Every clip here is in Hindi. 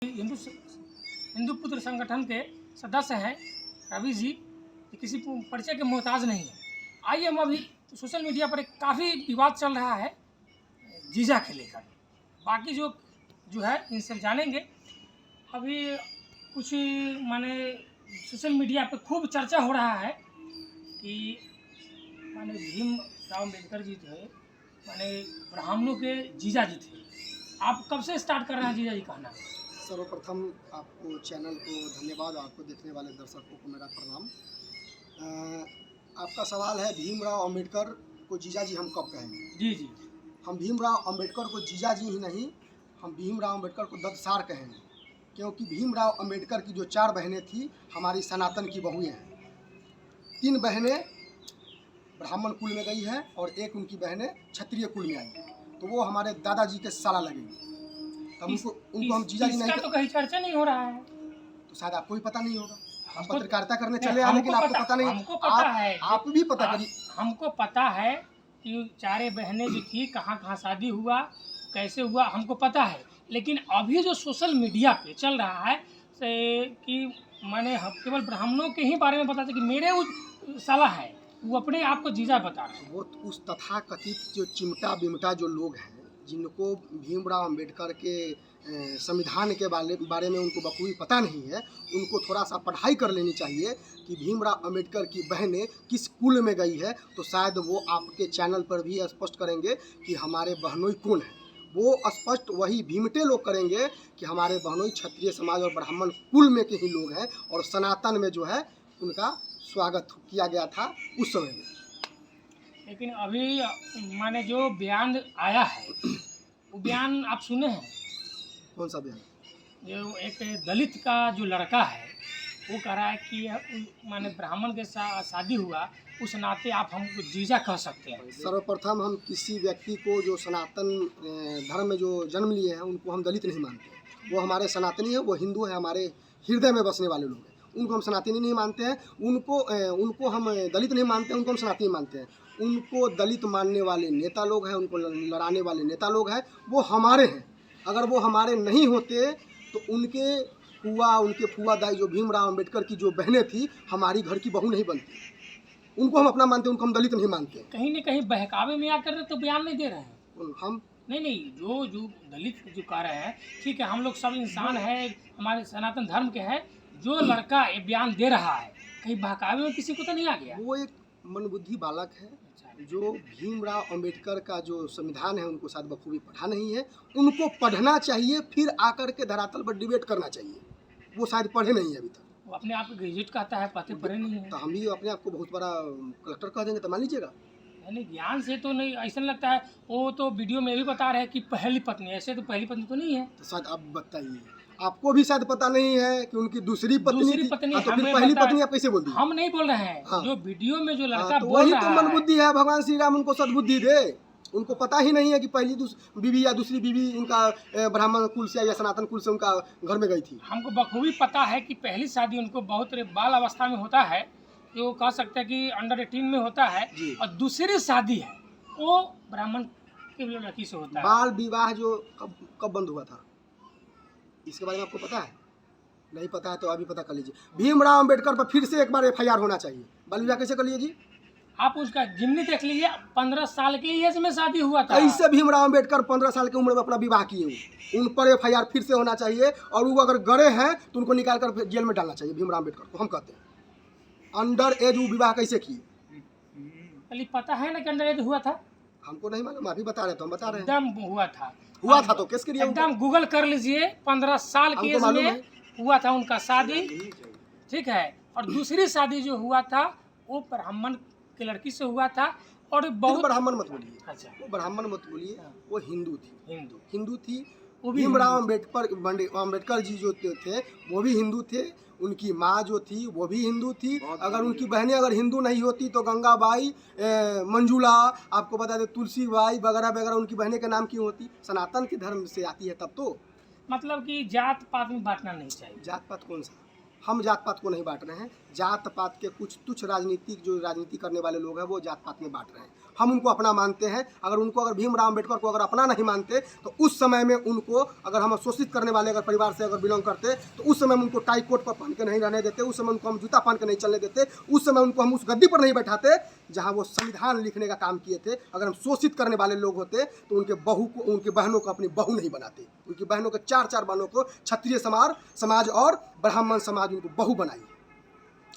हिंदू पुत्र संगठन के सदस्य हैं रवि जी, किसी परिचय के मोहताज नहीं है। आइए हम अभी सोशल मीडिया पर एक काफ़ी विवाद चल रहा है जीजा के लेकर, बाकी जो है इनसे जानेंगे। अभी कुछ माने सोशल मीडिया पर खूब चर्चा हो रहा है कि माने भीमराव अम्बेडकर जी थे, माने ब्राह्मणों के जीजा जी थे। आप कब से स्टार्ट कर रहे हैं जीजा जी कहना? सर्वप्रथम आपको चैनल को धन्यवाद, आपको देखने वाले दर्शकों को मेरा प्रणाम। आपका सवाल है भीमराव अम्बेडकर को जीजा जी हम कब कहेंगे? जी, हम भीमराव अम्बेडकर को जीजा जी ही नहीं, हम भीमराव अम्बेडकर को ददसार कहेंगे, क्योंकि भीमराव अम्बेडकर की जो 4 बहनें थी हमारी सनातन की बहुएं हैं। 3 बहनें ब्राह्मण कुल में गई हैं और एक उनकी बहनें क्षत्रिय कुल में आई हैं, तो वो हमारे दादाजी के साला लगेंगे। उनको हम जीजा जी नहीं, तो कहीं चर्चा नहीं हो रहा है, तो शायद आपको भी पता नहीं होगा। हम पत्रकारिता करने चले आए, लेकिन आपको पता नहीं। हमको पता है, आप भी पता करिए। हमको पता है कि 4 बहनें जो थी कहाँ शादी हुआ, कैसे हुआ, हमको पता है। लेकिन अभी जो सोशल मीडिया पे चल रहा है कि मैंने केवल ब्राह्मणों के ही बारे में बताते कि मेरे वो साला है, वो अपने आप को जीजा बता रहे हैं। वो उस तथाकथित जो चिमटा बिमटा जो लोग हैं, जिनको भीमराव अम्बेडकर के संविधान के बारे में उनको बखूबी पता नहीं है, उनको थोड़ा सा पढ़ाई कर लेनी चाहिए कि भीमराव अम्बेडकर की बहनें किस कुल में गई है, तो शायद वो आपके चैनल पर भी स्पष्ट करेंगे कि हमारे बहनोई कौन है। वो स्पष्ट वही भीमटे लोग करेंगे कि हमारे बहनोई क्षत्रिय समाज और ब्राह्मण कुल में के ही लोग हैं, और सनातन में जो है उनका स्वागत किया गया था उस समय में। लेकिन अभी माने जो बयान आया है वो बयान आप सुने हैं? कौन सा बयान? जो एक दलित का जो लड़का है वो कह रहा है कि माने ब्राह्मण के साथ शादी हुआ, उस नाते आप हमको जीजा कह सकते हैं। सर्वप्रथम हम किसी व्यक्ति को जो सनातन धर्म में जो जन्म लिए हैं उनको हम दलित नहीं मानते। वो हमारे सनातनी है, वो हिंदू है, हमारे हृदय में बसने वाले लोग हैं, उनको हम सनातनी नहीं मानते हैं। उनको हम दलित नहीं मानते हैं, उनको हम सनातनी मानते हैं। उनको दलित मानने वाले नेता लोग हैं, उनको लड़ाने वाले नेता लोग हैं, वो हमारे हैं। अगर वो हमारे नहीं होते तो उनके फुआ दाई जो भीमराव अम्बेडकर की जो बहनें थी हमारी घर की बहू नहीं बनती। उनको हम अपना मानते हैं, उनको हम दलित नहीं मानते। कहीं न कहीं बहकावे में आकर तो बयान नहीं दे रहे हैं हम। नहीं, जो दलित जो कह रहे हैं, ठीक है, हम लोग सब इंसान हैं, हमारे सनातन धर्म के हैं। जो लड़का ये बयान दे रहा है कहीं बहकावे में किसी को तो नहीं आ गया? वो एक मनबुद्धि बालक है जो भीमराव अम्बेडकर का जो संविधान है उनको शायद बखूबी पढ़ा नहीं है। उनको पढ़ना चाहिए, फिर आकर के धरातल पर डिबेट करना चाहिए। वो शायद पढ़े नहीं है अभी तक। वो अपने आप को ग्रेजुएट कहता है, पढ़े नहीं है। तो हम भी अपने आप को बहुत बड़ा कलेक्टर कह देंगे तो मान लीजिएगा। नहीं, ज्ञान से तो नहीं, ऐसा लगता है। वो तो वीडियो में भी बता रहे हैं कि पहली पत्नी, ऐसे तो पहली पत्नी तो नहीं है। तो शायद आप बताइए, आपको भी शायद पता नहीं है कि उनकी दूसरी पत्नी थी। तो फिर पहली पत्नी आप कैसे बोल दी? हम नहीं बोल रहे हैं। हाँ। जो वीडियो में जो लड़का तो बोल रहा है, वही तो मनबुद्धि है। भगवान श्री राम उनको सद्बुद्धि दे। उनको पता ही नहीं है कि पहली बीवी या दूसरी बीवी उनका ब्राह्मण कुल से या सनातन कुल से उनका घर में गई थी। हमको बखूबी पता है कि पहली शादी उनको बहुत बाल अवस्था में होता है, जो कह सकते हैं कि अंडर 18 में होता है, और दूसरी शादी है वो ब्राह्मण की लड़की से होता है। बाल विवाह जो कब बंद हुआ था, इसके बारे में आपको पता है? नहीं पता है तो अभी पता कर लीजिए। भीमराव अम्बेडकर पर फिर से एक बार FIR होना चाहिए। बाल विवाह कैसे कर लीजिए जी? आप उसका जिम्नी देख लीजिए, 15 साल की एज में शादी हुआ था। कैसे भीमराव अम्बेडकर 15 साल की उम्र में अपना विवाह किए? उन पर FIR फिर से होना चाहिए, और वो अगर गड़े हैं तो उनको निकाल कर जेल में डालना चाहिए। भीमराव अम्बेडकर को हम कहते हैं अंडर एज वो विवाह कैसे किए? पता है ना कि अंडर एज हुआ था? हमको नहीं मालूम, अभी बता रहे तो हम बता रहे हैं। एकदम हुआ था तो केस करिए। एकदम गूगल कर लीजिए, 15 साल की एज में हुआ था उनका शादी, ठीक है। और दूसरी शादी जो हुआ था वो ब्राह्मण की लड़की से हुआ था। और बहुत ब्राह्मण मत बोलिए। अच्छा, वो ब्राह्मण मत बोलिए, वो हिंदू थी। भीमराव अम्बेडकर जी जो थे वो भी हिंदू थे। उनकी माँ जो थी वो भी हिंदू थी। अगर उनकी बहनें अगर हिंदू नहीं होती तो गंगाबाई, मंजुला, आपको बता दें तुलसीबाई वगैरह वगैरह उनकी बहनें के नाम क्यों होती? सनातन के धर्म से आती है तब तो। मतलब कि जात पात में बांटना नहीं चाहिए। जात पात कौन सा? हम जात पात को नहीं बांट रहे हैं। जात पात के कुछ तुच्छ जो राजनीति करने वाले लोग हैं वो जात पात में बांट रहे हैं। हम उनको अपना मानते हैं। अगर भीमराव अम्बेडकर को अगर अपना नहीं मानते तो उस समय में उनको, अगर हम शोषित करने वाले अगर परिवार से अगर बिलोंग करते तो उस समय में उनको टाई कोट पर पहन के नहीं रहने देते, उस समय उनको हम जूता पहन के नहीं चलने देते, उस समय उनको हम उस गद्दी पर नहीं बैठाते जहाँ वो संविधान लिखने का काम किए थे। अगर हम शोषित करने वाले लोग होते तो उनके बहनों को अपनी बहू नहीं बनाते। उनकी बहनों के 4 बहनों को क्षत्रिय समाज और ब्राह्मण समाज उनको बहू बनाई।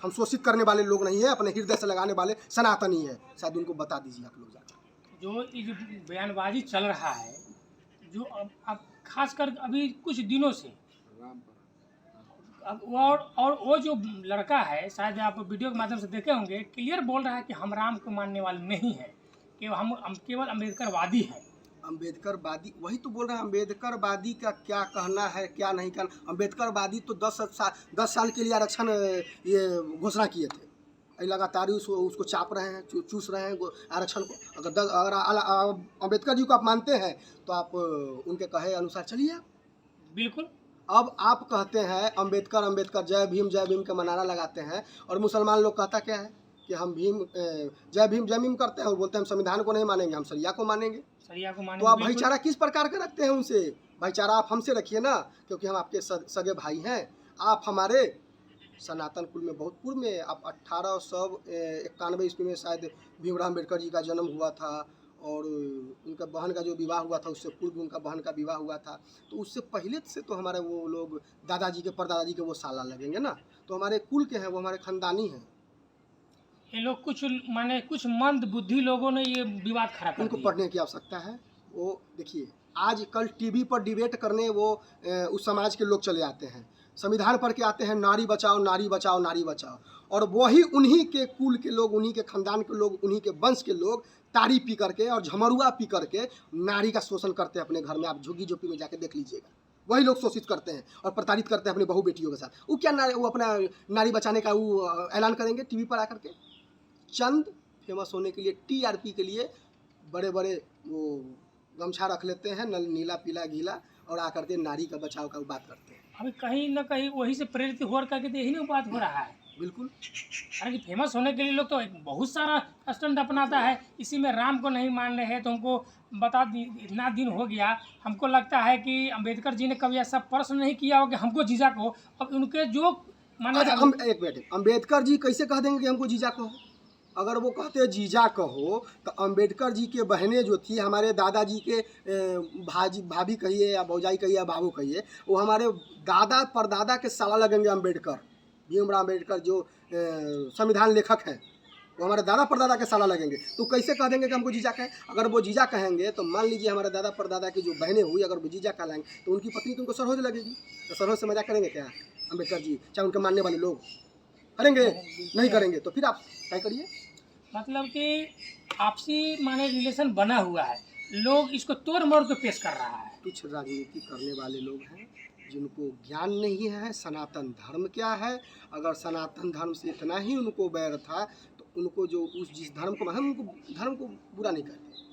हम शोषित करने वाले लोग नहीं है, अपने हृदय से लगाने वाले सनातनी है। शायद उनको बता दीजिए आप लोग जाकर। जो ये बयानबाजी चल रहा है, जो अब खासकर अभी कुछ दिनों से अब और वो जो लड़का है, शायद आप वीडियो के माध्यम से देखे होंगे, क्लियर बोल रहा है कि हम राम को मानने वाले नहीं हैं, कि हम केवल अम्बेडकरवादी हैं। अम्बेडकरवादी, वही तो बोल रहे हैं। अम्बेडकरवादी का क्या कहना है, क्या नहीं कहना। अम्बेडकरवादी तो 10 साल के लिए आरक्षण ये घोषणा किए थे। लगातार उसको चाप रहे हैं, चूस रहे हैं आरक्षण को। अगर अम्बेडकर जी को आप मानते हैं तो आप उनके कहे अनुसार चलिए। बिल्कुल। अब आप कहते हैं अम्बेडकर जय भीम का नारा लगाते हैं, और मुसलमान लोग कहता क्या है कि हम जय भीम करते हैं और बोलते हैं हम संविधान को नहीं मानेंगे, हम शरिया को मानेंगे। तो आप भाईचारा किस प्रकार का रखते हैं उनसे? भाईचारा आप हमसे रखिए ना, क्योंकि हम आपके सगे भाई हैं। आप हमारे सनातन कुल में बहुत पूर्व में, आप 1891 ईस्वी में शायद भीमराव अम्बेडकर जी का जन्म हुआ था, और उनका बहन का जो विवाह हुआ था उससे पूर्व उनका बहन का विवाह हुआ था। तो उससे पहले से तो हमारे वो लोग दादाजी के परदादाजी के वो साला लगेंगे ना। तो हमारे कुल के हैं, वो हमारे खानदानी हैं। ये लोग कुछ मंद बुद्धि लोगों ने ये विवाद खड़ा कर उनको दिया। पढ़ने की आवश्यकता है। वो देखिए, आज कल टीवी पर डिबेट करने वो उस समाज के लोग चले आते हैं, संविधान पढ़ के आते हैं, नारी बचाओ नारी बचाओ नारी बचाओ, और वही उन्हीं के कुल के लोग, उन्हीं के खानदान के लोग, उन्हीं के वंश के लोग ताड़ी पी करके और झमरुआ पी करके नारी का शोषण करते हैं अपने घर में। आप झुग्गी झोपड़ी में जाके देख लीजिएगा, वही लोग शोषित करते हैं और प्रताड़ित करते हैं अपनी बहू बेटियों के साथ। वो क्या वो अपना नारी बचाने का वो ऐलान करेंगे टीवी पर आकर के? चंद फेमस होने के लिए, टीआरपी के लिए बड़े बड़े वो गमछा रख लेते हैं, नीला पीला गीला, और आकर के नारी का बचाव का बात करते हैं। अभी कहीं ना कहीं वही से प्रेरित हो करके तो यही नहीं बात हो रहा है। बिल्कुल। अरे बहुत होने के लिए लोग तो बहुत सारा स्टंट अपनाता है। इसी में राम को नहीं मान रहे हैं तो हमको बता दी, इतना दिन हो गया, हमको लगता है कि अम्बेडकर जी ने कभी ऐसा प्रश्न नहीं किया हो कि हमको जीजा को। अब उनके जो माने एक मिनट, अम्बेडकर जी कैसे कह देंगे कि हमको जीजा कहो? अगर वो कहते जीजा कहो तो अम्बेडकर जी के बहनें जो थी, हमारे दादाजी के भाभी कहिए या भौजाई कहिए या बाबू कहिए, वो हमारे दादा परदादा के साला लगेंगे अम्बेडकर। भीमराव अम्बेडकर जो संविधान लेखक हैं, वो हमारे दादा परदादा के साला लगेंगे। तो कैसे कह देंगे कि हमको जीजा कहें? अगर वो जीजा कहेंगे तो मान लीजिए हमारे दादा परदादा की जो बहनें हुई, अगर वो जीजा कहलाएंगे तो उनकी पत्नी तो उनको सरहद लगेगी। तो सरहद से मजाक करेंगे क्या अम्बेडकर जी? चाहे उनके मानने वाले लोग करेंगे? नहीं करेंगे। तो फिर आप क्या करिए? मतलब कि आपसी माने रिलेशन बना हुआ है, लोग इसको तोड़ मोड़ के पेश कर रहा है। कुछ राजनीति करने वाले लोग हैं जिनको ज्ञान नहीं है सनातन धर्म क्या है। अगर सनातन धर्म से इतना ही उनको बैर था तो उनको जो जिस धर्म को, हम उनको धर्म को बुरा नहीं कहते,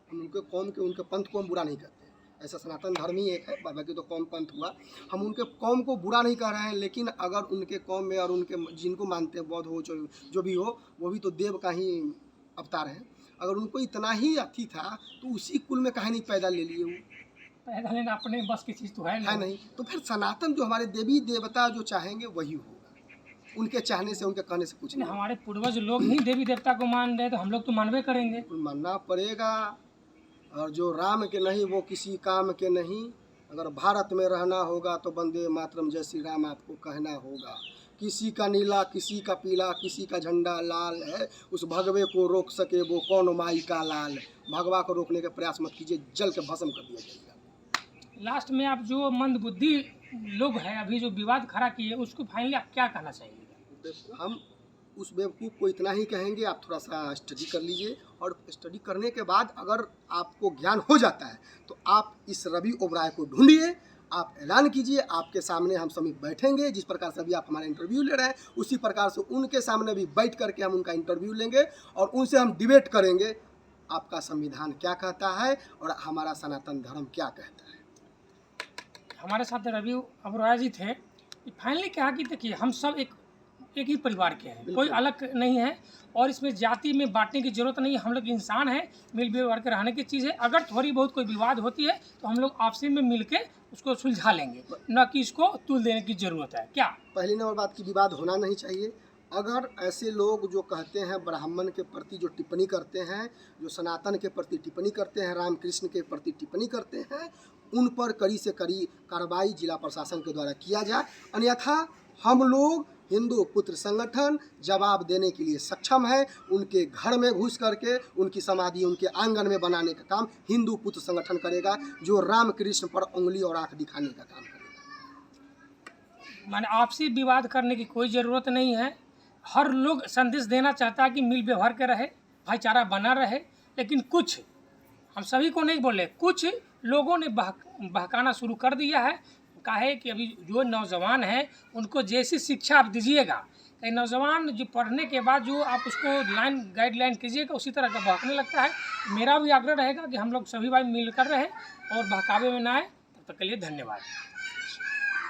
हम उनके कौम के, उनके पंथ को हम बुरा नहीं कहते। ऐसा सनातन धर्म ही एक है, बाकी तो कौम पंथ हुआ। हम उनके कौम को बुरा नहीं कह रहे हैं, लेकिन अगर उनके कौम में और उनके जिनको मानते हैं, बौद्ध हो जो भी हो, वो भी तो देव का ही अवतार है। अगर उनको इतना ही अथी था तो उसी कुल में कहीं नहीं पैदा ले लिए वो। पैदा लेना अपने बस की चीज़ तो है नहीं। तो फिर सनातन जो हमारे देवी देवता जो चाहेंगे वही होगा। उनके चाहने से, उनके कहने से कुछ नहीं। हमारे पूर्वज लोग ही देवी देवता को मान रहे तो हम लोग तो मानवे करेंगे। मानना पड़ेगा। और जो राम के नहीं वो किसी काम के नहीं। अगर भारत में रहना होगा तो वंदे मातरम जय श्री राम आपको कहना होगा। किसी का नीला, किसी का पीला, किसी का झंडा लाल है, उस भगवे को रोक सके वो कौन माई का लाल। भगवा को रोकने का प्रयास मत कीजिए, जल के भस्म कर दिया जाएगा। लास्ट में आप जो मंदबुद्धि लोग हैं अभी जो विवाद खड़ा किए, उसको फाइनली आप क्या कहना चाहिए? हम उस बेवकूफ़ को इतना ही कहेंगे, आप थोड़ा सा स्टडी कर लीजिए, और स्टडी करने के बाद अगर आपको ज्ञान हो जाता है तो आप इस रवि ओबराय को ढूंढिए, आप ऐलान कीजिए। आपके सामने हम सभी बैठेंगे, जिस प्रकार से अभी आप हमारा इंटरव्यू ले रहे हैं उसी प्रकार से उनके सामने भी बैठ करके हम उनका इंटरव्यू लेंगे और उनसे हम डिबेट करेंगे। आपका संविधान क्या कहता है और हमारा सनातन धर्म क्या कहता है। हमारे साथ रवि ओबराय जी थे। फाइनली क्या कि देखिए हम सब एक ही परिवार के हैं, कोई अलग नहीं है और इसमें जाति में बांटने की जरूरत नहीं है। हम लोग इंसान हैं, मिल व्यवहार के रहने की चीज़ है। अगर थोड़ी बहुत कोई विवाद होती है तो हम लोग आपसी में मिल के उसको सुलझा लेंगे, न कि इसको तुल देने की ज़रूरत है। क्या पहली नंबर बात की विवाद होना नहीं चाहिए। अगर ऐसे लोग जो कहते हैं ब्राह्मण के प्रति जो टिप्पणी करते हैं, जो सनातन के प्रति टिप्पणी करते हैं, रामकृष्ण के प्रति टिप्पणी करते हैं, उन पर कड़ी से कड़ी कार्रवाई जिला प्रशासन के द्वारा किया जाए। अन्यथा हम लोग हिंदू पुत्र संगठन जवाब देने के लिए सक्षम है। उनके घर में घुस करके उनकी समाधि उनके आंगन में बनाने का काम हिंदू पुत्र संगठन करेगा, जो रामकृष्ण पर उंगली और आंख दिखाने का काम करेगा। माने आपसी विवाद करने की कोई ज़रूरत नहीं है। हर लोग संदेश देना चाहता है कि मिल व्यवहार के रहे, भाईचारा बना रहे। लेकिन कुछ, हम सभी को नहीं बोले, कुछ लोगों ने बहकाना शुरू कर दिया है। काहे कि अभी जो नौजवान हैं उनको जैसी शिक्षा आप दीजिएगा, कई नौजवान जो पढ़ने के बाद जो आप उसको गाइडलाइन कीजिएगा उसी तरह का बहकने लगता है। मेरा भी आग्रह रहेगा कि हम लोग सभी भाई मिलकर रहें और बहकावे में ना आए। तब तक के लिए धन्यवाद।